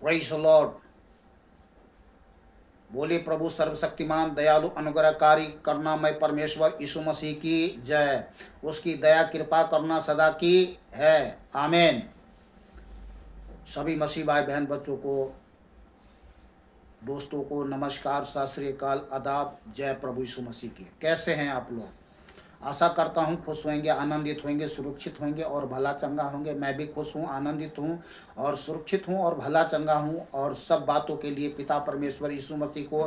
Praise the Lord. बोले प्रभु सर्वशक्तिमान दयालु अनुग्रहकारी करुणामय परमेश्वर यीशु मसीह की जय। उसकी दया कृपा करुणा सदा की है। आमीन। सभी मसीह भाई बहन बच्चों को, दोस्तों को नमस्कार, सत श्री अकाल, आदाब, जय प्रभु यीशु मसीह की। कैसे हैं आप लोग? आशा करता हूँ खुश होंगे, आनंदित होंगे, सुरक्षित होंगे और भला चंगा होंगे। मैं भी खुश हूँ, आनंदित हूँ और सुरक्षित हूँ और भला चंगा हूँ। और सब बातों के लिए पिता परमेश्वर यीशु मसीह को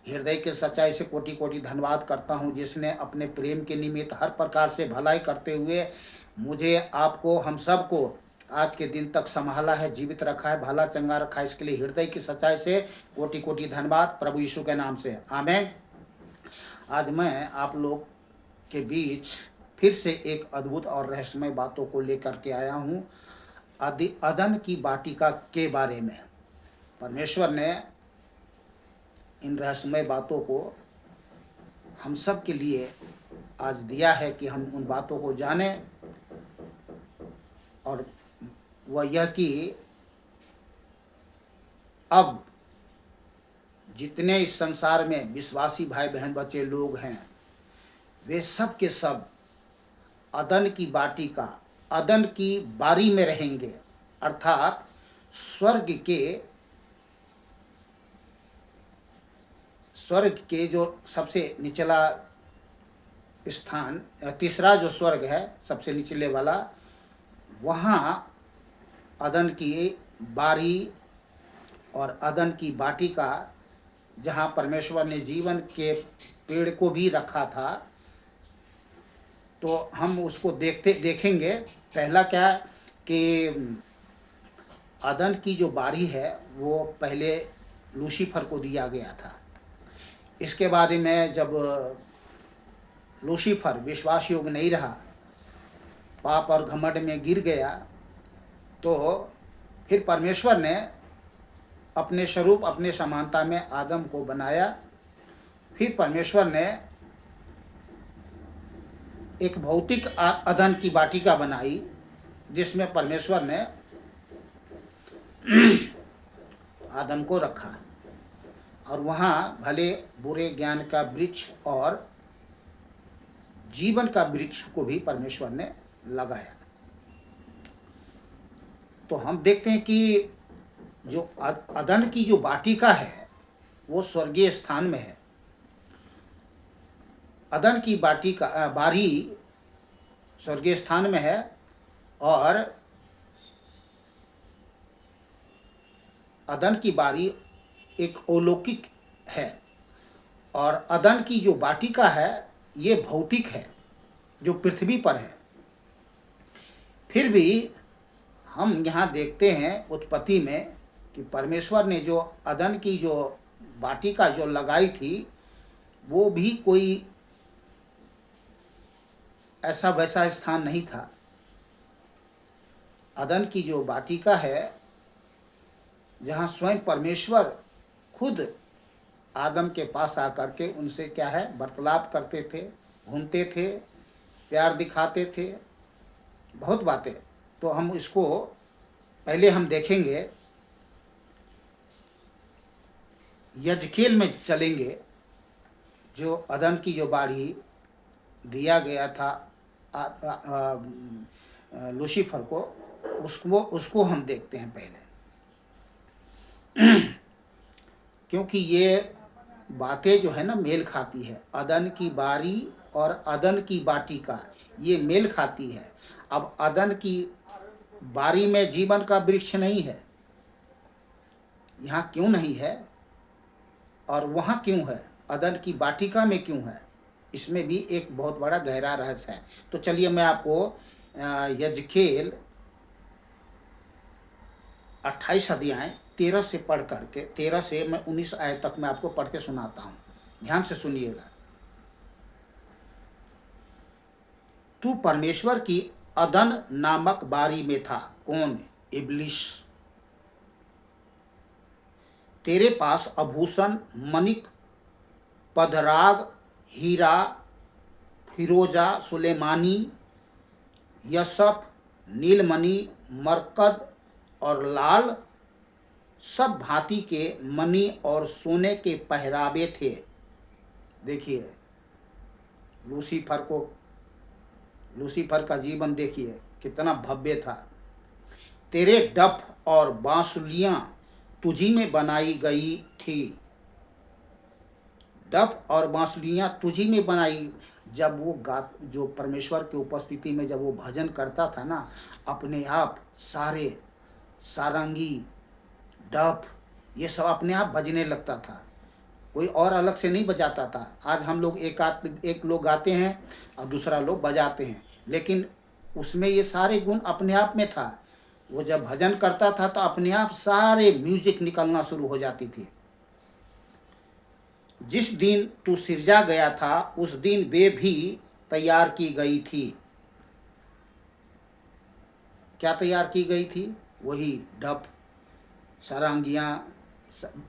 हृदय के सच्चाई से कोटि कोटि धन्यवाद करता हूँ, जिसने अपने प्रेम के निमित्त हर प्रकार से भलाई करते हुए मुझे, आपको, हम सबको आज के दिन तक संभाला है, जीवित रखा है, भला चंगा रखा है। इसके लिए हृदय की सच्चाई से कोटि कोटि धन्यवाद प्रभु यीशु के नाम से। आमीन। आज मैं आप लोग के बीच फिर से एक अद्भुत और रहस्यमय बातों को लेकर के आया हूँ। अदन की वाटिका के बारे में परमेश्वर ने इन रहस्यमय बातों को हम सब के लिए आज दिया है कि हम उन बातों को जानें। और वह यह कि अब जितने इस संसार में विश्वासी भाई बहन बच्चे लोग हैं, वे सब के सब अदन की वाटिका, अदन की बारी में रहेंगे। अर्थात स्वर्ग के जो सबसे निचला स्थान, तीसरा जो स्वर्ग है सबसे निचले वाला, वहाँ अदन की बारी और अदन की वाटिका, जहाँ परमेश्वर ने जीवन के पेड़ को भी रखा था, तो हम उसको देखेंगे। पहला क्या कि अदन की जो बारी है वो पहले लूसीफर को दिया गया था। इसके बाद में जब लूसीफर विश्वास योग्य नहीं रहा, पाप और घमंड में गिर गया, तो फिर परमेश्वर ने अपने स्वरूप अपने समानता में आदम को बनाया। फिर परमेश्वर ने एक भौतिक अदन की वाटिका बनाई, जिसमें परमेश्वर ने आदम को रखा और वहाँ भले बुरे ज्ञान का वृक्ष और जीवन का वृक्ष को भी परमेश्वर ने लगाया। तो हम देखते हैं कि जो अदन की जो वाटिका है वो स्वर्गीय स्थान में है। अदन की वाटिका बारी स्वर्गीय स्थान में है और अदन की बारी एक अलौकिक है और अदन की जो वाटिका है ये भौतिक है, जो पृथ्वी पर है। फिर भी हम यहाँ देखते हैं उत्पत्ति में कि परमेश्वर ने जो अदन की जो वाटिका जो लगाई थी, वो भी कोई ऐसा वैसा स्थान नहीं था। अदन की जो वाटिका है, जहाँ स्वयं परमेश्वर खुद आदम के पास आकर के उनसे क्या है वार्तालाप करते थे, घूमते थे, प्यार दिखाते थे, बहुत बातें। तो हम इसको पहले हम देखेंगे, यजकेल में चलेंगे, जो अदन की जो बारी दिया गया था लूसीफर को, उसको हम देखते हैं पहले। क्योंकि ये बातें जो है ना मेल खाती है, अदन की बारी और अदन की वाटिका ये मेल खाती है। अब अदन की बारी में जीवन का वृक्ष नहीं है, यहाँ क्यों नहीं है और वहाँ क्यों है, अदन की वाटिका में क्यों है, इसमें भी एक बहुत बड़ा गहरा रहस्य है। तो चलिए मैं आपको यजकेल 28 अध्याय 13 से पढ़ करके 13 से मैं 19 आयत तक मैं आपको पढ़ के सुनाता हूँ। ध्यान से सुनिएगा। तू परमेश्वर की अदन नामक बारी में था। कौन? इब्लिस। तेरे पास आभूषण, मणिक, पदराग, हीरा, फिरोजा, सुलेमानी, यशफ, नीलमणि, मरकद और लाल सब भांति के मणि और सोने के पहरावे थे। देखिए लूसीफर का जीवन देखिए कितना भव्य था। तेरे डफ और बांसुलियां तुझी में बनाई गई थी। डफ और बांसुलियां तुझी में बनाई। जब वो जो परमेश्वर की उपस्थिति में जब वो भजन करता था ना, अपने आप सारे सारंगी, डफ, ये सब अपने आप बजने लगता था। कोई और अलग से नहीं बजाता था। आज हम लोग एक लोग गाते हैं और दूसरा लोग बजाते हैं, लेकिन उसमें ये सारे गुण अपने आप में था। वो जब भजन करता था तो अपने आप सारे म्यूजिक निकलना शुरू हो जाती थी। जिस दिन तू सिरजा गया था उस दिन वे भी तैयार की गई थी। क्या तैयार की गई थी? वही डफ, सारंगियां,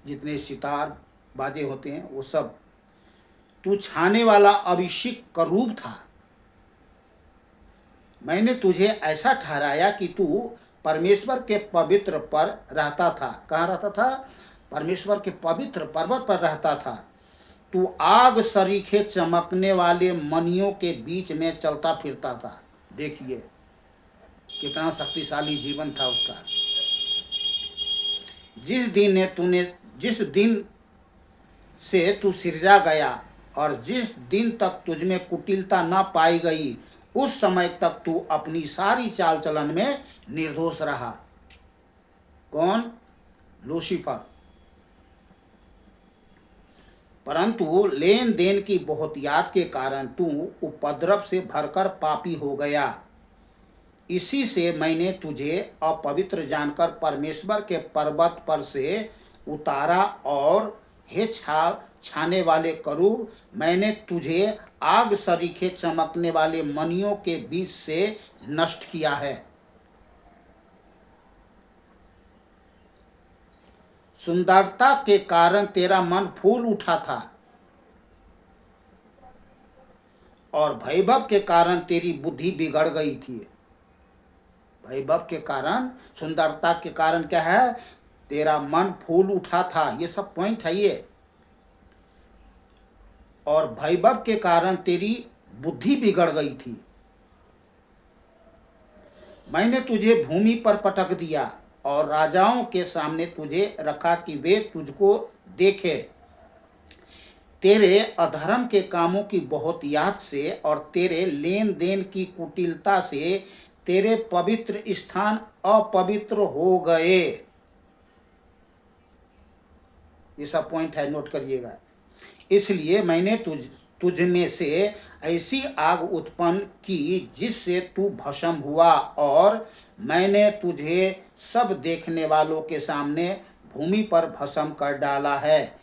जितने सितार बाजे होते हैं वो सब। तू छाने वाला अभिषेक का रूप था। मैंने तुझे ऐसा ठहराया कि तू परमेश्वर के पवित्र पर रहता था। कहाँ रहता था? परमेश्वर के पवित्र पर्वत पर रहता था। तू आग सरीखे चमकने वाले मणियों के बीच में चलता फिरता था। देखिए कितना शक्तिशाली जीवन था उसका। जिस दिन से तू सिरजा गया और जिस दिन तक तुझमें कुटिलता न पाई गई, उस समय तक तू अपनी सारी चाल चलन में निर्दोष रहा। कौन? लूसीफर। परंतु लेन देन की बहुत याद के कारण तू उपद्रव से भरकर पापी हो गया। इसी से मैंने तुझे अपवित्र जानकर परमेश्वर के पर्वत पर से उतारा और हे छाने वाले करूब, मैंने तुझे आग सरीखे चमकने वाले मणियों के बीच से नष्ट किया है। सुंदरता के कारण तेरा मन फूल उठा था और वैभव के कारण तेरी बुद्धि बिगड़ गई थी। वैभव के कारण, सुंदरता के कारण क्या है? तेरा मन फूल उठा था। ये सब पॉइंट है ये। और वैभव के कारण तेरी बुद्धि बिगड़ गई थी। मैंने तुझे भूमि पर पटक दिया और राजाओं के सामने तुझे रखा कि वे तुझको देखे। तेरे अधर्म के कामों की बहुत याद से और तेरे लेन देन की कुटिलता से तेरे पवित्र स्थान अपवित्र हो गए। ये सब पॉइंट है, नोट करिएगा। इसलिए मैंने तुझ में से ऐसी आग उत्पन्न की जिससे तू भस्म हुआ, और मैंने तुझे सब देखने वालों के सामने भूमि पर भस्म कर डाला है।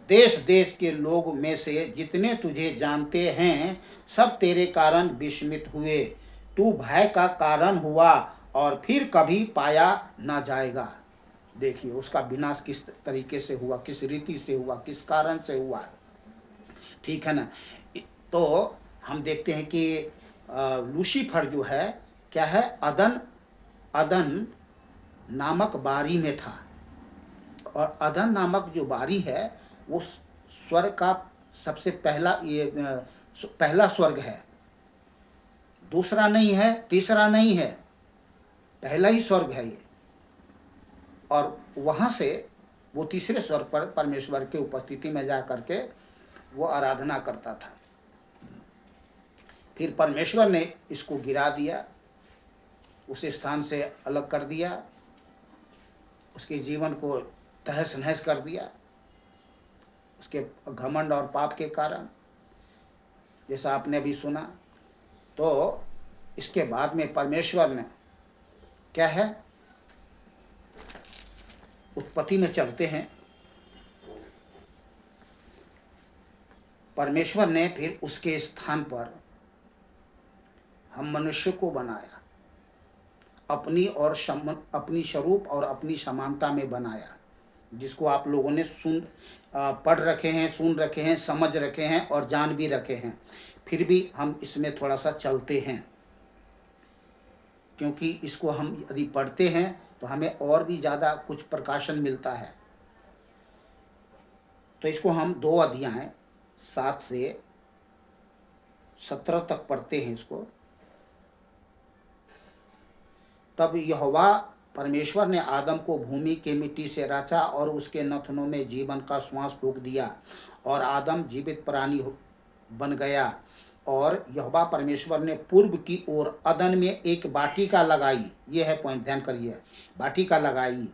देश देश के लोग में से जितने तुझे जानते हैं सब तेरे कारण विस्मित हुए। तू भय का कारण हुआ और फिर कभी पाया न जाएगा। देखिए उसका विनाश किस तरीके से हुआ, किस रीति से हुआ, किस कारण से हुआ। ठीक है ना। तो हम देखते हैं कि लूसीफर जो है क्या है? अदन नामक बारी में था। और अदन नामक जो बारी है वो स्वर्ग का सबसे पहला स्वर्ग है। दूसरा नहीं है, तीसरा नहीं है, पहला ही स्वर्ग है ये। और वहाँ से वो तीसरे स्वर्ग पर परमेश्वर के उपस्थिति में जा करके वो आराधना करता था। फिर परमेश्वर ने इसको गिरा दिया, उस स्थान से अलग कर दिया, उसके जीवन को तहस नहस कर दिया उसके घमंड और पाप के कारण, जैसा आपने अभी सुना। तो इसके बाद में परमेश्वर ने क्या है, उत्पत्ति में चलते हैं। परमेश्वर ने फिर उसके स्थान पर हम मनुष्य को बनाया, अपनी स्वरूप और अपनी समानता में बनाया, जिसको आप लोगों ने पढ़ रखे हैं, सुन रखे हैं, समझ रखे हैं और जान भी रखे हैं। फिर भी हम इसमें थोड़ा सा चलते हैं। क्योंकि इसको हम यदि पढ़ते हैं तो हमें और भी ज़्यादा कुछ प्रकाशन मिलता है। तो इसको हम 2 अध्याय 7 से 17 तक पढ़ते हैं इसको। तब यहोवा परमेश्वर ने आदम को भूमि के मिट्टी से रचा और उसके नथनों में जीवन का श्वास फूंक दिया और आदम जीवित प्राणी बन गया। और यहोवा परमेश्वर ने पूर्व की ओर अदन में एक वाटिका लगाई। ये है पॉइंट, ध्यान करिए, वाटिका लगाई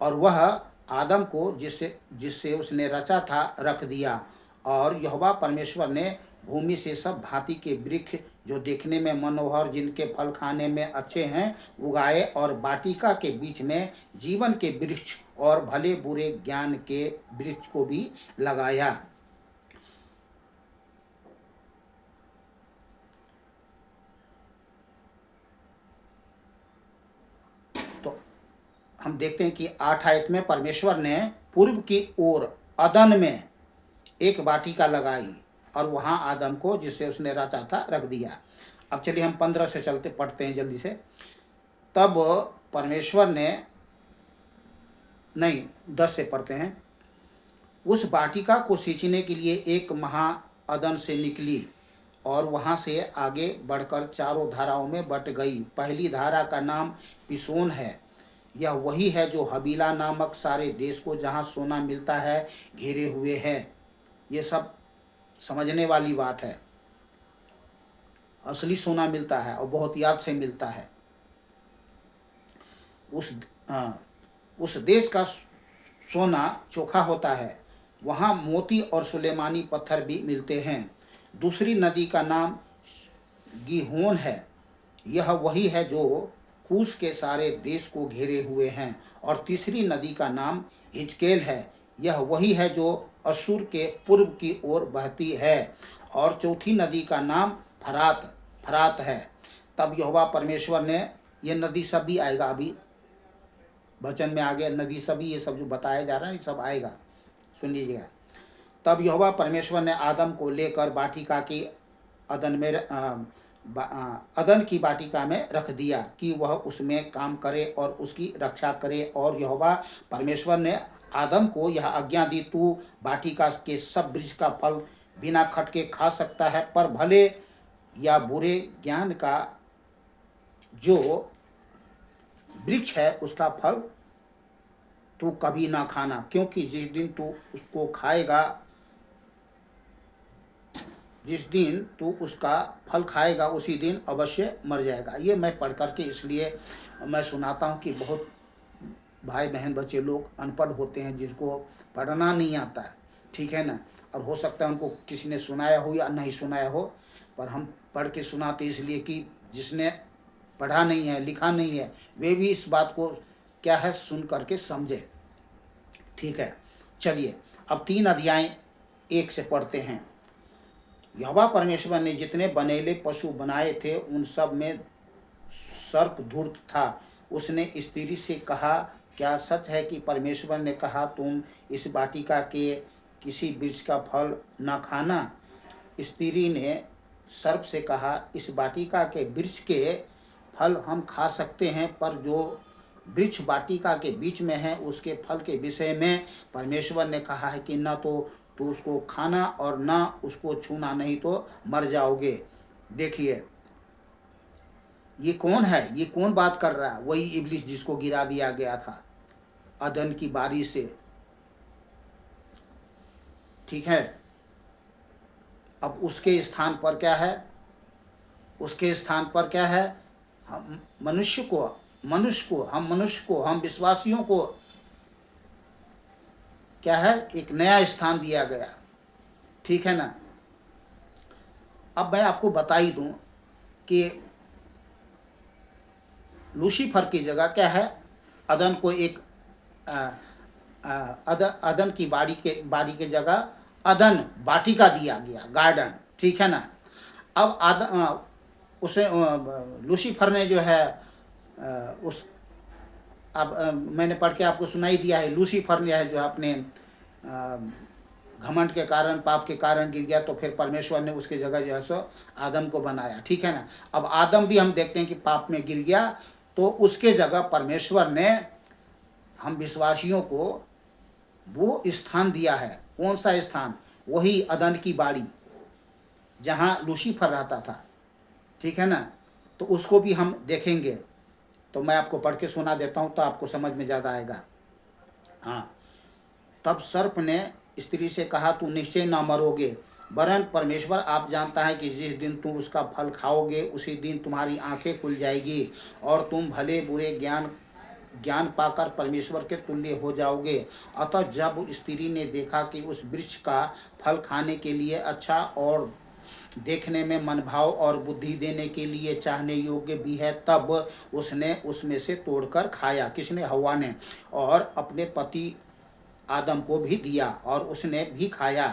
और वह आदम को जिससे जिससे उसने रचा था रख दिया। और यहोवा परमेश्वर ने भूमि से सब भांति के वृक्ष जो देखने में मनोहर, जिनके फल खाने में अच्छे हैं, उगाए और वाटिका के बीच में जीवन के वृक्ष और भले बुरे ज्ञान के वृक्ष को भी लगाया। तो हम देखते हैं कि 8 आयत में परमेश्वर ने पूर्व की ओर अदन में एक वाटिका लगाई और वहां आदम को जिससे उसने रचा था रख दिया। अब चलिए हम 15 से चलते पढ़ते हैं जल्दी से। तब परमेश्वर ने, नहीं 10 से पढ़ते हैं। उस वाटिका को सींचने के लिए एक महा अदन से निकली और वहां से आगे बढ़कर 4 धाराओं में बट गई। पहली धारा का नाम पिसोन है। यह वही है जो हबीला नामक सारे देश को जहाँ सोना मिलता है घेरे हुए है। ये सब समझने वाली बात है। असली सोना मिलता है और बहुत याद से मिलता है। उस देश का सोना चोखा होता है। वहाँ मोती और सुलेमानी पत्थर भी मिलते हैं। दूसरी नदी का नाम गीहोन है। यह वही है जो कूश के सारे देश को घेरे हुए हैं। और तीसरी नदी का नाम हिजकेल है। यह वही है जो अशूर के पूर्व की ओर बहती है। और चौथी नदी का नाम फरात है। तब यहोवा परमेश्वर ने, ये नदी सब भी आएगा, अभी वचन में आगे नदी सभी ये सब जो बताया जा रहा है ये सब आएगा, सुन लीजिएगा। तब यहोवा परमेश्वर ने आदम को लेकर वाटिका की अदन की वाटिका में रख दिया कि वह उसमें काम करे और उसकी रक्षा करे। और यहोवा परमेश्वर ने आदम को यह आज्ञा दी, तू वाटिका के सब वृक्ष का फल बिना खटके खा सकता है, पर भले या बुरे ज्ञान का जो वृक्ष है उसका फल तू कभी ना खाना, क्योंकि जिस दिन तू उसका फल खाएगा उसी दिन अवश्य मर जाएगा। ये मैं पढ़ करके इसलिए मैं सुनाता हूँ कि बहुत भाई बहन बच्चे लोग अनपढ़ होते हैं, जिसको पढ़ना नहीं आता है, ठीक है ना। और हो सकता है उनको किसी ने सुनाया हो या नहीं सुनाया हो, पर हम पढ़ के सुनाते इसलिए कि जिसने पढ़ा नहीं है, लिखा नहीं है, वे भी इस बात को क्या है सुन करके समझे, ठीक है। चलिए अब 3 अध्याय 1 से पढ़ते हैं। यहोवा परमेश्वर ने जितने बनेले पशु बनाए थे उन सब में सर्प धूर्त था। उसने स्त्री से कहा, क्या सच है कि परमेश्वर ने कहा तुम इस वाटिका के किसी वृक्ष का फल न खाना? स्त्री ने सर्प से कहा, इस वाटिका के वृक्ष के फल हम खा सकते हैं, पर जो वृक्ष वाटिका के बीच में है उसके फल के विषय में परमेश्वर ने कहा है कि न तो तू उसको खाना और न उसको छूना, नहीं तो मर जाओगे। देखिए ये कौन है, ये कौन बात कर रहा है? वही इब्लिस जिसको गिरा दिया गया था अदन की बारी से, ठीक है। अब उसके स्थान पर क्या है? उसके स्थान पर क्या है? हम मनुष्य को, हम विश्वासियों को क्या है? एक नया स्थान दिया गया, ठीक है ना। अब मैं आपको बता ही दूं कि लूसीफर की जगह क्या है? अदन को एक अदन की बाड़ी के जगह अदन वाटिका दिया गया, गार्डन, ठीक है ना। अब उसे लूसीफर ने जो है मैंने पढ़ के आपको सुनाई दिया है, लूसीफर ने है जो अपने घमंड के कारण, पाप के कारण गिर गया, तो फिर परमेश्वर ने उसकी जगह जो है सो आदम को बनाया। ठीक है ना। अब आदम भी हम देखते हैं कि पाप में गिर गया, तो उसके जगह परमेश्वर ने हम विश्वासियों को वो स्थान दिया है। कौन सा स्थान? वही अदन की बाड़ी जहाँ लूसीफर रहता था। ठीक है ना। तो उसको भी हम देखेंगे। तो मैं आपको पढ़ के सुना देता हूँ तो आपको समझ में ज़्यादा आएगा। हाँ। तब सर्प ने स्त्री से कहा, तू निश्चय न मरोगे, वरन परमेश्वर आप जानता है कि जिस दिन तुम उसका फल खाओगे उसी दिन तुम्हारी आंखें खुल जाएगी और तुम भले बुरे ज्ञान ज्ञान पाकर परमेश्वर के तुल्य हो जाओगे। अतः जब स्त्री ने देखा कि उस वृक्ष का फल खाने के लिए अच्छा और देखने में मनभाव और बुद्धि देने के लिए चाहने योग्य भी है, तब उसने उसमें से तोड़कर खाया। किसने? हव्वा ने। और अपने पति आदम को भी दिया और उसने भी खाया।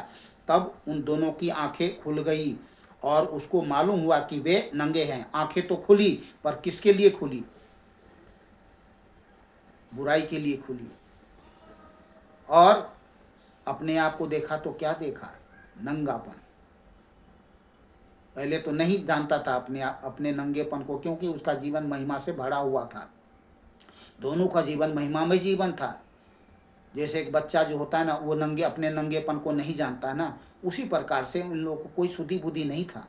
तब उन दोनों की आंखें खुल गई और उसको मालूम हुआ कि वे नंगे हैं। आंखें तो खुली, पर किसके लिए खुली? बुराई के लिए खुली। और अपने आप को देखा तो क्या देखा? नंगापन। पहले तो नहीं जानता था अपने नंगेपन को, क्योंकि उसका जीवन महिमा से भरा हुआ था। दोनों का जीवन महिमा में जीवन था। जैसे एक बच्चा जो होता है ना, वो अपने नंगेपन को नहीं जानता है ना, उसी प्रकार से उन लोगों को कोई शुद्धि बुद्धि नहीं था।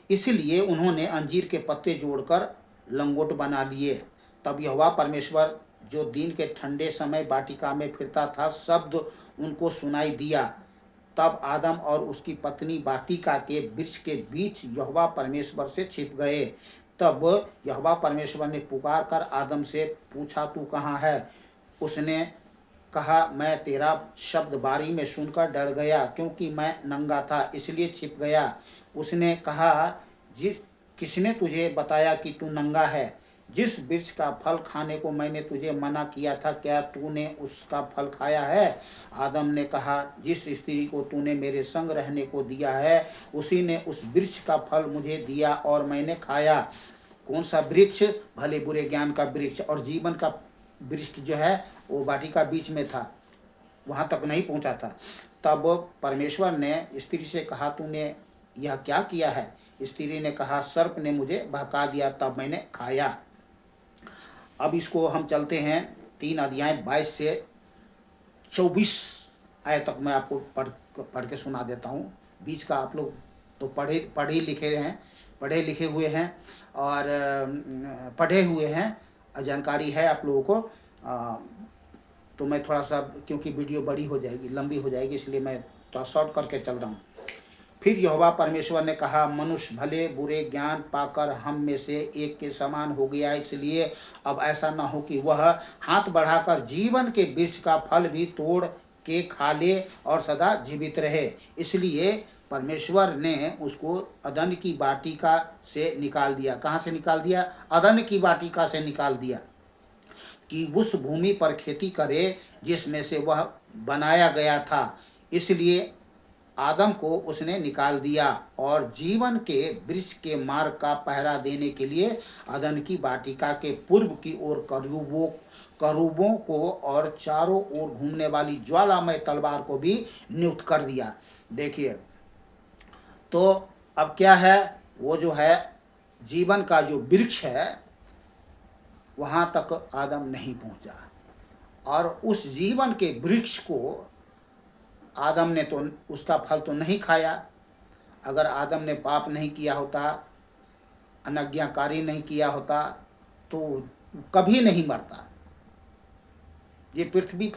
इसलिए उन्होंने अंजीर के पत्ते जोड़कर लंगोट बना लिए। तब यहोवा परमेश्वर जो दिन के ठंडे समय वाटिका में फिरता था, शब्द उनको सुनाई दिया। तब आदम और उसकी पत्नी वाटिका के वृक्ष के बीच यहोवा परमेश्वर से छिप गए। तब यहोवा परमेश्वर ने पुकार कर आदम से पूछा, तू कहाँ है? उसने कहा, मैं तेरा शब्द बारी में सुनकर डर गया, क्योंकि मैं नंगा था इसलिए छिप गया। उसने कहा, किसने तुझे बताया कि तू नंगा है? जिस वृक्ष का फल खाने को मैंने तुझे मना किया था, क्या तूने उसका फल खाया है? आदम ने कहा, जिस स्त्री को तूने मेरे संग रहने को दिया है उसी ने उस वृक्ष का फल मुझे दिया और मैंने खाया। कौन सा वृक्ष? भले बुरे ज्ञान का वृक्ष और जीवन का वृक्ष जो है वो वाटिका बीच में था, वहाँ तक नहीं पहुँचा था। तब परमेश्वर ने स्त्री से कहा, तूने यह क्या किया है? स्त्री ने कहा, सर्प ने मुझे बहका दिया, तब मैंने खाया। अब इसको हम चलते हैं 3 अध्याय 22 से 24 आयत तक मैं आपको पढ़ के सुना देता हूँ। बीच का आप लोग तो पढ़े लिखे हुए हैं और पढ़े हुए हैं, जानकारी है आप लोगों को। तो मैं थोड़ा सा, क्योंकि वीडियो बड़ी हो जाएगी, लंबी हो जाएगी, इसलिए मैं थोड़ा शॉर्ट करके चल रहा हूँ। फिर यहोवा परमेश्वर ने कहा, मनुष्य भले बुरे ज्ञान पाकर हम में से एक के समान हो गया, इसलिए अब ऐसा न हो कि वह हाथ बढ़ाकर जीवन के वृक्ष का फल भी तोड़ के खा ले और सदा जीवित रहे। इसलिए परमेश्वर ने उसको अदन की वाटिका से निकाल दिया। कहाँ से निकाल दिया? अदन की वाटिका से निकाल दिया, कि उस भूमि पर खेती करे जिसमें से वह बनाया गया था। इसलिए आदम को उसने निकाल दिया और जीवन के वृक्ष के मार्ग का पहरा देने के लिए अदन की वाटिका के पूर्व की ओर करूबों को और चारों ओर घूमने वाली ज्वालामय तलवार को भी नियुक्त कर दिया। देखिए, तो अब क्या है, वो जो है जीवन का जो वृक्ष है वहाँ तक आदम नहीं पहुँचा, और उस जीवन के वृक्ष को आदम ने तो उसका फल तो नहीं खाया। अगर आदम ने पाप नहीं किया होता, अनज्ञाकारी नहीं किया होता, तो कभी नहीं मरता। ये पृथ्वी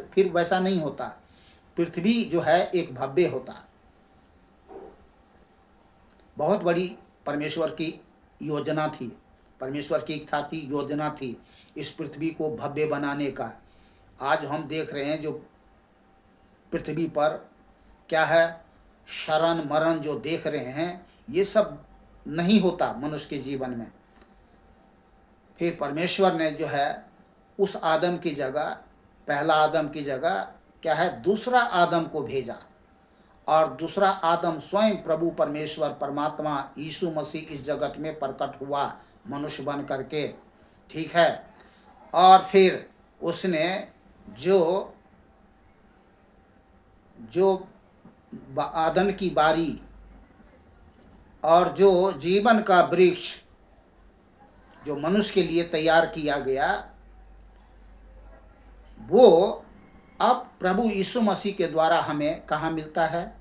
फिर वैसा नहीं होता। पृथ्वी जो है एक भव्य होता। बहुत बड़ी परमेश्वर की योजना थी, परमेश्वर की इच्छा थी, योजना थी इस पृथ्वी को भव्य बनाने का। आज हम देख रहे हैं जो पृथ्वी पर क्या है, शरण मरण जो देख रहे हैं, ये सब नहीं होता मनुष्य के जीवन में। फिर परमेश्वर ने जो है उस आदम की जगह, पहला आदम की जगह क्या है, दूसरा आदम को भेजा, और दूसरा आदम स्वयं प्रभु परमेश्वर परमात्मा यीशु मसीह इस जगत में प्रकट हुआ मनुष्य बन करके। ठीक है। और फिर उसने जो जो आदन की बारी और जो जीवन का वृक्ष जो मनुष्य के लिए तैयार किया गया, वो अब प्रभु यीशु मसीह के द्वारा हमें कहाँ मिलता है?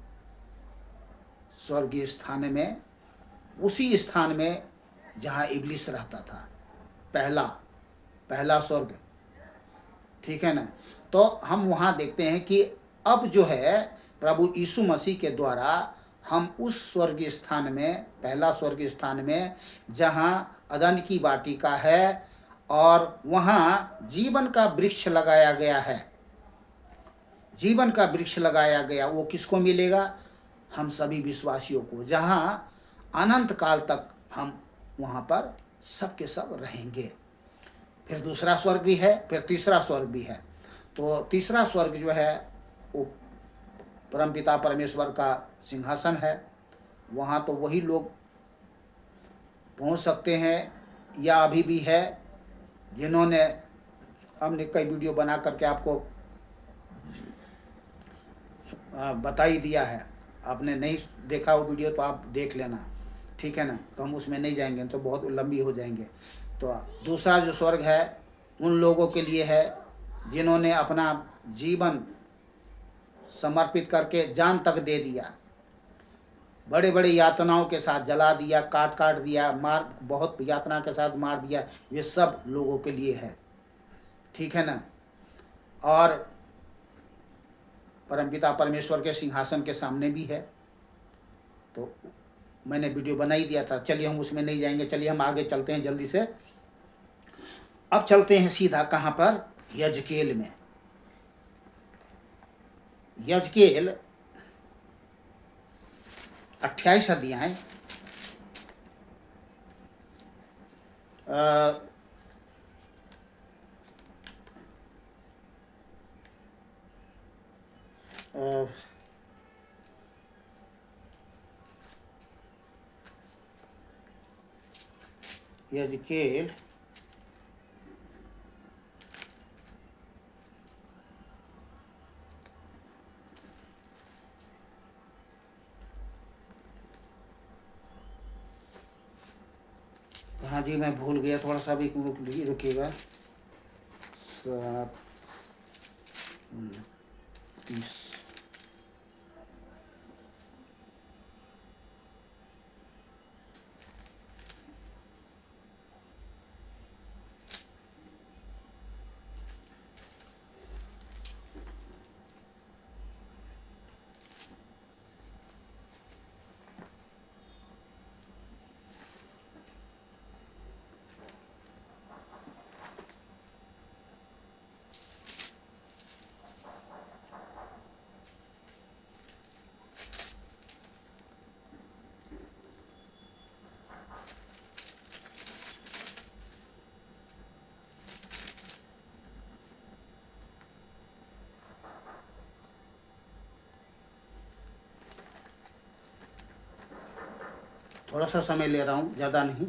स्वर्गीय स्थान में, उसी स्थान में जहाँ इब्लिस रहता था, पहला पहला स्वर्ग। ठीक है ना? तो हम वहाँ देखते हैं कि अब जो है प्रभु यीशु मसीह के द्वारा हम उस स्वर्गीय स्थान में, पहला स्वर्गीय स्थान में, जहाँ अदन की वाटिका है और वहाँ जीवन का वृक्ष लगाया गया है, जीवन का वृक्ष लगाया गया, वो किसको मिलेगा? हम सभी विश्वासियों को, जहाँ अनंत काल तक हम वहाँ पर सब के सब रहेंगे। फिर दूसरा स्वर्ग भी है, फिर तीसरा स्वर्ग भी है। तो तीसरा स्वर्ग जो है वो परमपिता परमेश्वर का सिंहासन है। वहाँ तो वही लोग पहुँच सकते हैं, या अभी भी है जिन्होंने, हमने कई वीडियो बना करके आपको बता ही दिया है। आपने नहीं देखा वो वीडियो तो आप देख लेना, ठीक है ना? तो हम उसमें नहीं जाएंगे, तो बहुत लंबी हो जाएंगे। तो दूसरा जो स्वर्ग है उन लोगों के लिए है जिन्होंने अपना जीवन समर्पित करके जान तक दे दिया, बड़े बड़े यातनाओं के साथ जला दिया, काट काट दिया, मार, बहुत यातना के साथ मार दिया। ये सब लोगों के लिए है, ठीक है ना? और परमपिता परमेश्वर के सिंहासन के सामने भी है। तो मैंने वीडियो बना ही दिया था, चलिए हम उसमें नहीं जाएंगे, चलिए हम आगे चलते हैं जल्दी से। अब चलते हैं सीधा कहाँ पर? यजकेल में। यजकेल 28 अध्याय यजकेल हाँ जी, मैं भूल गया, थोड़ा सा भी रुकिएगा। 30 थोड़ा सा समय ले रहा हूँ, ज़्यादा नहीं।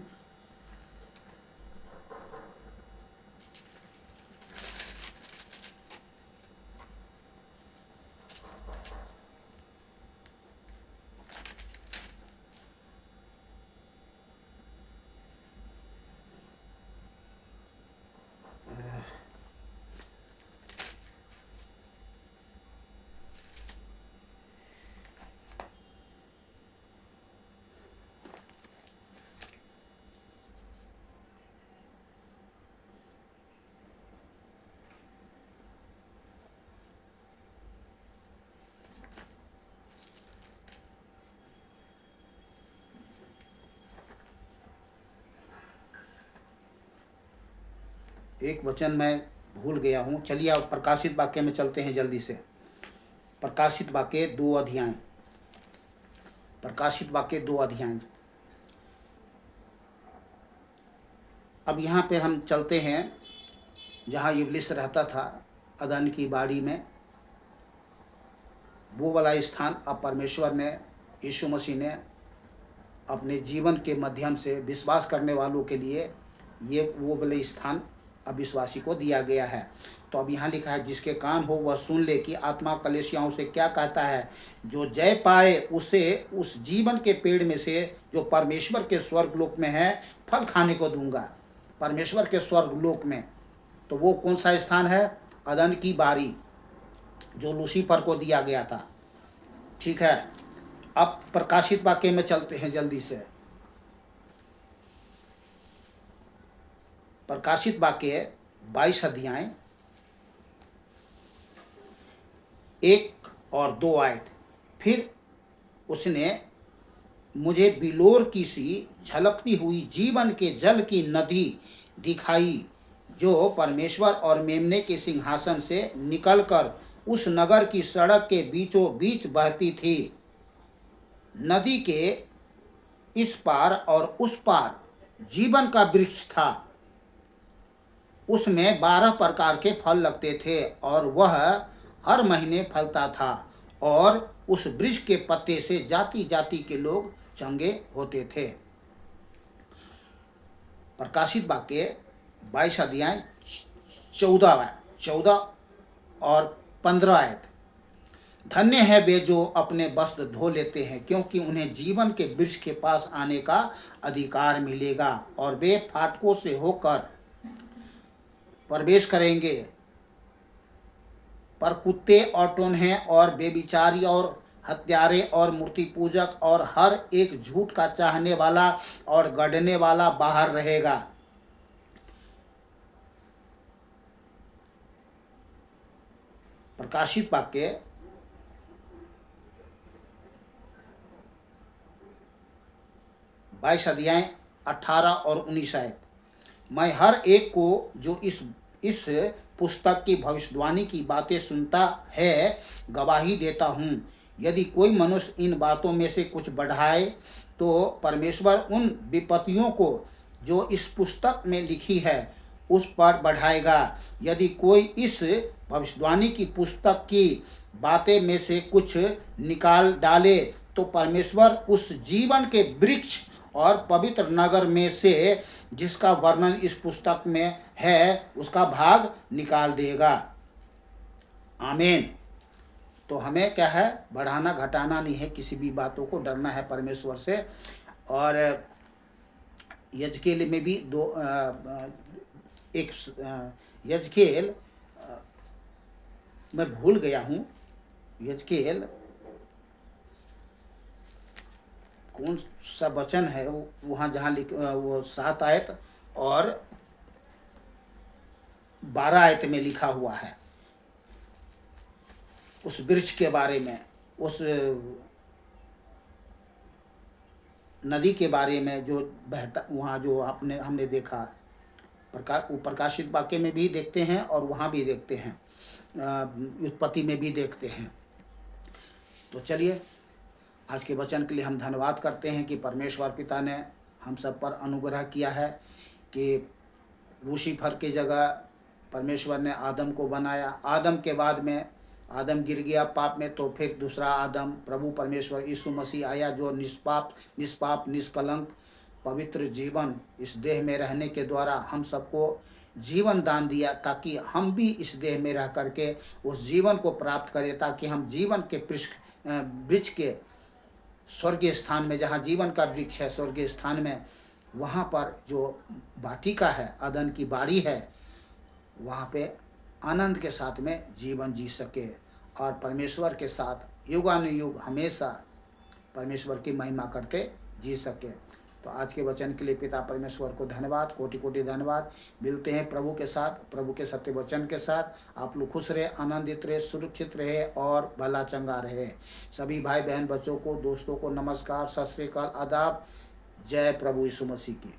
एक वचन मैं भूल गया हूँ। चलिए अब प्रकाशित वाक्य में चलते हैं जल्दी से। प्रकाशित वाक्य 2 अध्याय, प्रकाशित वाक्य 2 अध्याय। अब यहाँ पे हम चलते हैं जहाँ इब्लिस रहता था, अदन की बाड़ी में। वो वाला स्थान अब परमेश्वर ने, यीशु मसीह ने अपने जीवन के माध्यम से विश्वास करने वालों के लिए ये वो वाले स्थान अविश्वासी को दिया गया है। तो अब यहाँ लिखा है, जिसके कान हो वह सुन ले कि आत्मा कलीसियाओं से क्या कहता है। जो जय पाए उसे उस जीवन के पेड़ में से जो परमेश्वर के स्वर्ग लोक में है फल खाने को दूंगा। परमेश्वर के स्वर्ग लोक में, तो वो कौन सा स्थान है? अदन की बारी जो लूसीफर को दिया गया था। ठीक है, अब प्रकाशित वाक्य में चलते हैं जल्दी से। प्रकाशित वाक्य 22 अध्याय 1 और 2 आयत। फिर उसने मुझे बिलोर की सी झलकती हुई जीवन के जल की नदी दिखाई, जो परमेश्वर और मेमने के सिंहासन से निकलकर उस नगर की सड़क के बीचों बीच बहती थी। नदी के इस पार और उस पार जीवन का वृक्ष था। उसमें 12 प्रकार के फल लगते थे और वह हर महीने फलता था, और उस वृक्ष के पत्ते से जाति जाति के लोग चंगे होते थे। प्रकाशित वाक्य 22 अध्याय 14 और 15 आयत। धन्य है वे जो अपने वस्त्र धो लेते हैं, क्योंकि उन्हें जीवन के वृक्ष के पास आने का अधिकार मिलेगा, और वे फाटकों से होकर प्रवेश करेंगे। पर कुत्ते और टोन्हे और बेविचारी और हत्यारे और मूर्ति पूजक और हर एक झूठ का चाहने वाला और गढ़ने वाला बाहर रहेगा। प्रकाशित वाक्य 22 अध्याय 18 और 19 आयत। मैं हर एक को जो इस पुस्तक की भविष्यवाणी की बातें सुनता है गवाही देता हूँ। यदि कोई मनुष्य इन बातों में से कुछ बढ़ाए तो परमेश्वर उन विपत्तियों को जो इस पुस्तक में लिखी है उस पर बढ़ाएगा। यदि कोई इस भविष्यवाणी की पुस्तक की बातें में से कुछ निकाल डाले तो परमेश्वर उस जीवन के वृक्ष और पवित्र नगर में से जिसका वर्णन इस पुस्तक में है उसका भाग निकाल देगा। आमीन। तो हमें क्या है, बढ़ाना घटाना नहीं है, किसी भी बातों को डरना है परमेश्वर से। और यजकेल में भी यजकेल मैं भूल गया हूँ, यजकेल कौन सा वचन है वो, वहाँ जहाँ वो 7 आयत और 12 आयत में लिखा हुआ है उस वृक्ष के बारे में, उस नदी के बारे में जो बहता वहाँ जो हमने देखा। प्रकाशित वाक्य में भी देखते हैं और वहाँ भी देखते हैं, उत्पत्ति में भी देखते हैं। तो चलिए, आज के वचन के लिए हम धन्यवाद करते हैं कि परमेश्वर पिता ने हम सब पर अनुग्रह किया है कि लूसीफर की जगह परमेश्वर ने आदम को बनाया। आदम के बाद में आदम गिर गया पाप में, तो फिर दूसरा आदम प्रभु परमेश्वर यीशु मसीह आया, जो निष्पाप निष्कलंक पवित्र जीवन इस देह में रहने के द्वारा हम सबको जीवन दान दिया, ताकि हम भी इस देह में रह करके उस जीवन को प्राप्त करें, ताकि हम जीवन के वृक्ष के स्वर्गीय स्थान में, जहाँ जीवन का वृक्ष है स्वर्गीय स्थान में, वहाँ पर जो वाटिका है, अदन की बारी है, वहाँ पे आनंद के साथ में जीवन जी सके और परमेश्वर के साथ युगानुयुग हमेशा परमेश्वर की महिमा करते जी सके। तो आज के वचन के लिए पिता परमेश्वर को धन्यवाद, कोटि कोटि धन्यवाद। मिलते हैं प्रभु के साथ, प्रभु के सत्य वचन के साथ। आप लोग खुश रहे, आनंदित रहे, सुरक्षित रहे और भला चंगा रहे। सभी भाई बहन बच्चों को, दोस्तों को नमस्कार, सत श्री अकाल, आदाब। जय प्रभु यीशु मसीह की।